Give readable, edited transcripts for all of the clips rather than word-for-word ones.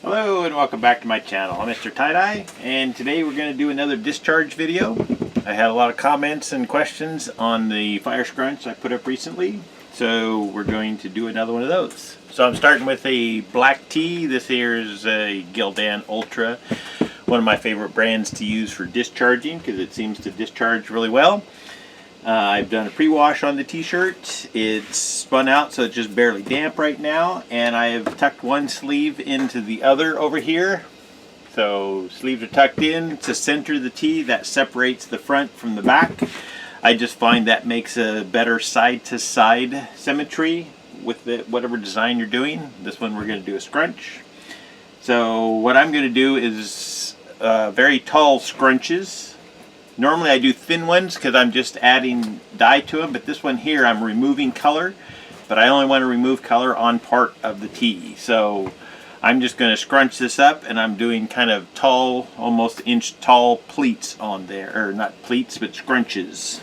Hello and welcome back to my channel. I'm MrTieDye, and today we're going to do another discharge video. I had a lot of comments and questions on the fire scrunch I put up recently, so we're going to do another one of those. So I'm starting with a black tea. This here is a Gildan Ultra, one of my favorite brands to use for discharging because it seems to discharge really well. I've done a pre-wash on the t-shirt. It's spun out so it's just barely damp right now, and I have tucked one sleeve into the other over here. So sleeves are tucked in to center the tee. That separates the front from the back. I just find that makes a better side-to-side symmetry with whatever design you're doing. This one we're going to do a scrunch. So what I'm going to do is very tall scrunches. Normally I do thin ones because I'm just adding dye to them, but this one here I'm removing color, but I only want to remove color on part of the tee. So I'm just going to scrunch this up, and I'm doing kind of tall, almost inch tall pleats on there, or not pleats, but scrunches.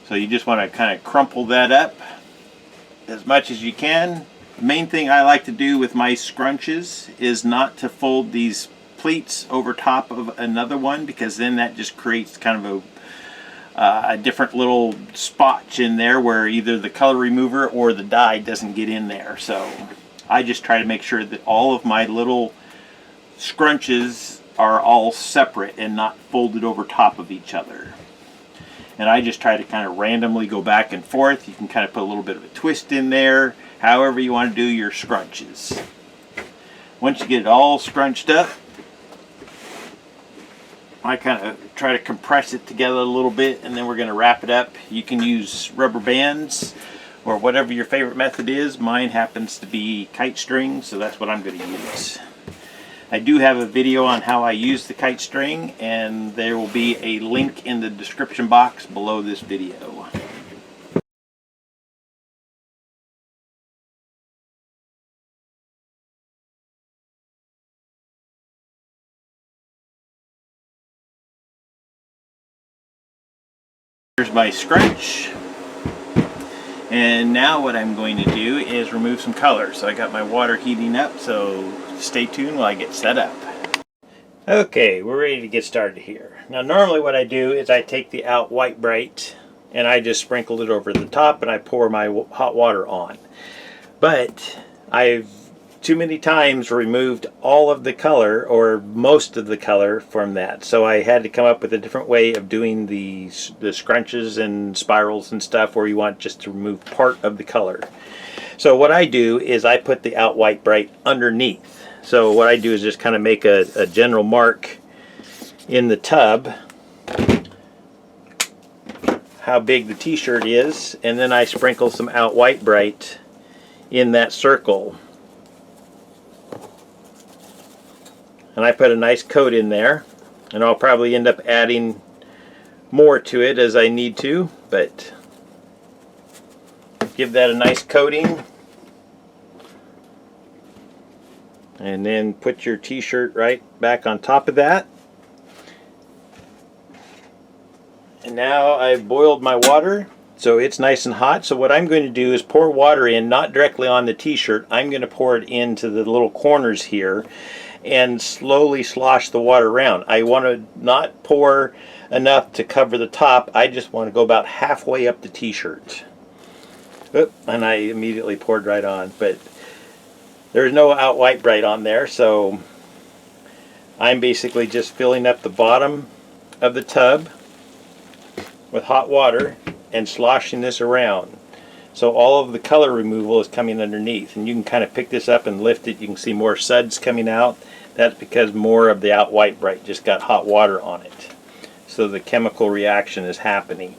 So you just want to kind of crumple that up as much as you can. The main thing I like to do with my scrunches is not to fold these pleats over top of another one, because then that just creates kind of a different little spot in there where either the color remover or the dye doesn't get in there. So I just try to make sure that all of my little scrunches are all separate and not folded over top of each other. And I just try to kind of randomly go back and forth. You can kind of put a little bit of a twist in there, however you want to do your scrunches. Once you get it all scrunched up, I kind of try to compress it together a little bit, and then we're going to wrap it up. You can use rubber bands or whatever your favorite method is. Mine happens to be kite string, so that's what I'm going to use. I do have a video on how I use the kite string, and there will be a link in the description box below this video. Here's my scrunch, and now what I'm going to do is remove some color. So I got my water heating up, so stay tuned while I get set up. Okay, we're ready to get started here. Now normally what I do is I take the Out White Brite and I just sprinkle it over the top, and I pour my hot water on. But I've too many times removed all of the color, or most of the color, from that. So I had to come up with a different way of doing the scrunches and spirals and stuff where you want just to remove part of the color. So what I do is I put the Out White Brite underneath. So what I do is just kind of make a general mark in the tub how big the t-shirt is, and then I sprinkle some Out White Brite in that circle. And I put a nice coat in there, and I'll probably end up adding more to it as I need to, but give that a nice coating. And then put your t-shirt right back on top of that. And now I've boiled my water, so it's nice and hot. So what I'm going to do is pour water in, not directly on the t-shirt. I'm going to pour it into the little corners here and slowly slosh the water around. I want to not pour enough to cover the top. I just want to go about halfway up the t-shirt. And I immediately poured right on, but there's no Out White Brite on there, so I'm basically just filling up the bottom of the tub with hot water and sloshing this around. So all of the color removal is coming underneath, and you can kind of pick this up and lift it. You can see more suds coming out. That's because more of the Out White Brite just got hot water on it. So the chemical reaction is happening.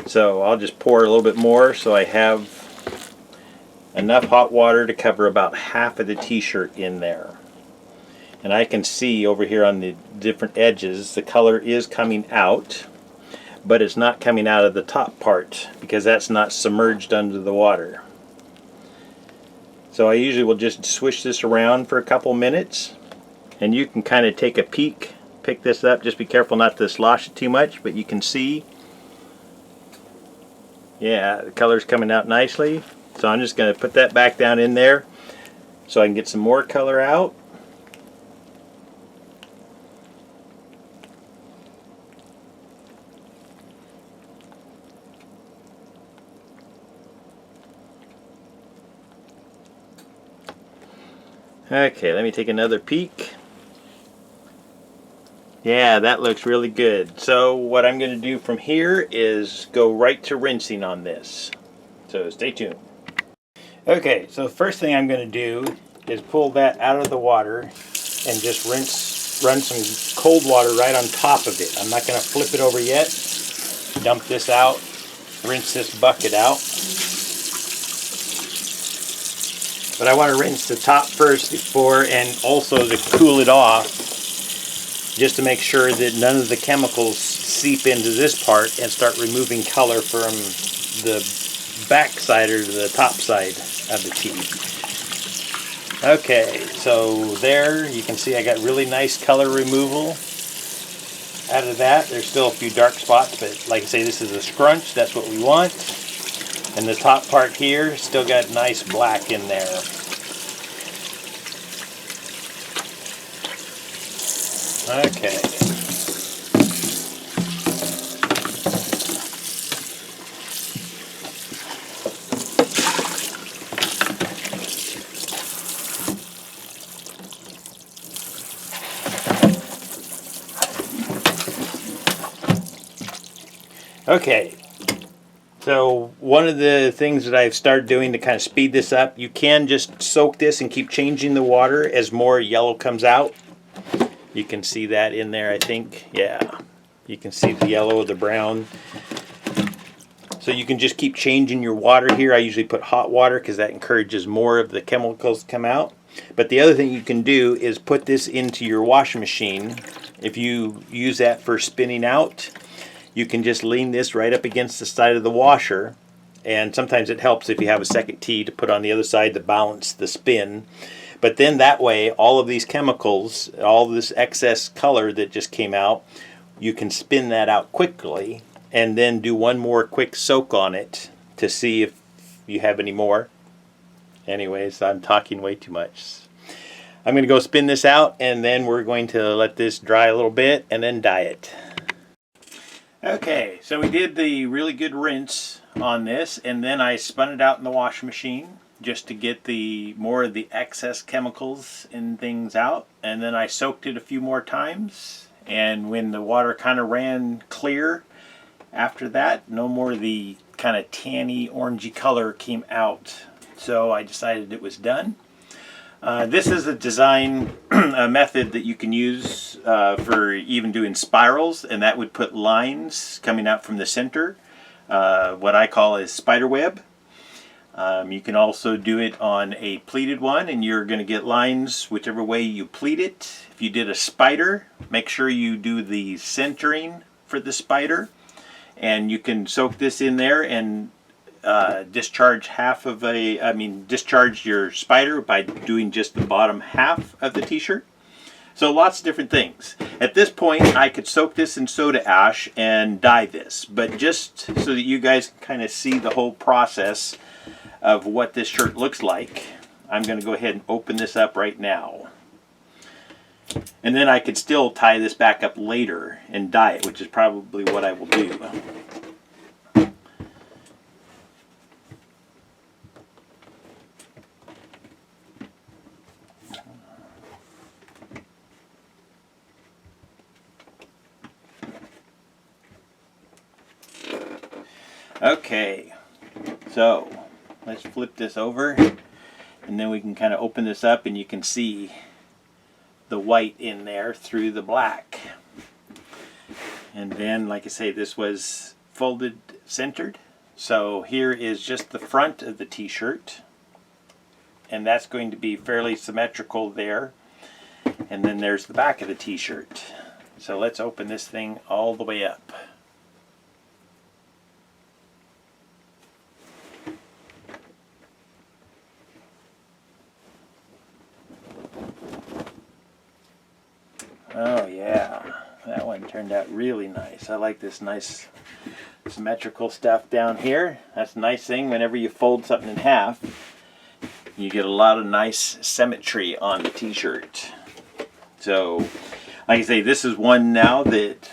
So I'll just pour a little bit more so I have enough hot water to cover about half of the t-shirt in there. And I can see over here on the different edges the color is coming out, but it's not coming out of the top part because that's not submerged under the water. So I usually will just swish this around for a couple minutes, and you can kind of take a peek, pick this up. Just be careful not to slosh it too much, but you can see, yeah, the color's coming out nicely. So I'm just going to put that back down in there. so I can get some more color out. Okay, let me take another peek. Yeah, that looks really good. So what I'm going to do from here is go right to rinsing on this. So stay tuned. Okay, so the first thing I'm going to do is pull that out of the water and just run some cold water right on top of it. I'm not going to flip it over yet. Dump this out, rinse this bucket out. But I want to rinse the top first before, and also to cool it off, just to make sure that none of the chemicals seep into this part and start removing color from the back side or the top side of the tea. Okay, so there you can see I got really nice color removal out of that. There's still a few dark spots, but like I say, this is a scrunch, that's what we want. And the top part here still got nice black in there. Okay. Okay. So one of the things that I've started doing to kind of speed this up, you can just soak this and keep changing the water as more yellow comes out. You can see that in there, I think. Yeah, you can see the yellow, the brown. So you can just keep changing your water here. I usually put hot water because that encourages more of the chemicals to come out. But the other thing you can do is put this into your washing machine. If you use that for spinning out, you can just lean this right up against the side of the washer. And sometimes it helps if you have a second tea to put on the other side to balance the spin. But then that way, all of these chemicals, all this excess color that just came out, you can spin that out quickly and then do one more quick soak on it to see if you have any more. Anyways, I'm talking way too much. I'm going to go spin this out, and then we're going to let this dry a little bit and then dye it. Okay, so we did the really good rinse on this, and then I spun it out in the washing machine just to get the more of the excess chemicals and things out. And then I soaked it a few more times, and when the water kind of ran clear after that, no more of the kind of tanny orangey color came out. So I decided it was done. This is a design a method that you can use for even doing spirals, and that would put lines coming out from the center, what I call a spider web. You can also do it on a pleated one, and you're going to get lines whichever way you pleat it. If you did a spider, make sure you do the centering for the spider, and you can soak this in there and discharge discharge your spider by doing just the bottom half of the t-shirt. So lots of different things. At this point, I could soak this in soda ash and dye this, but just so that you guys can kind of see the whole process of what this shirt looks like, I'm going to go ahead and open this up right now. And then I could still tie this back up later and dye it, which is probably what I will do. Okay, so let's flip this over, and then we can kind of open this up, and you can see the white in there through the black. And then, like I say, this was folded centered. So here is just the front of the t-shirt, and that's going to be fairly symmetrical there. And then there's the back of the t-shirt. So let's open this thing all the way up. Oh yeah, that one turned out really nice. I like this nice symmetrical stuff down here. That's a nice thing whenever you fold something in half. you get a lot of nice symmetry on the t-shirt. So, like I say, this is one now that,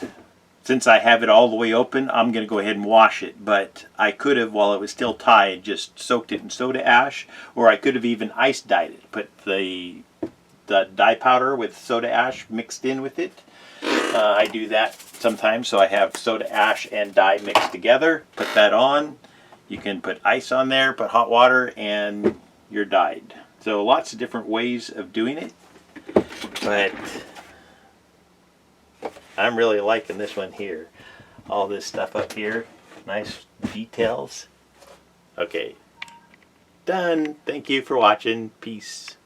since I have it all the way open, I'm going to go ahead and wash it. But I could have, while it was still tied, just soaked it in soda ash, or I could have even ice dyed it. Put the dye powder with soda ash mixed in with it. I do that sometimes, so I have soda ash and dye mixed together. Put that on. You can put ice on there, put hot water, and you're dyed. So lots of different ways of doing it. But I'm really liking this one here. All this stuff up here. Nice details. Okay. Done. Thank you for watching. Peace.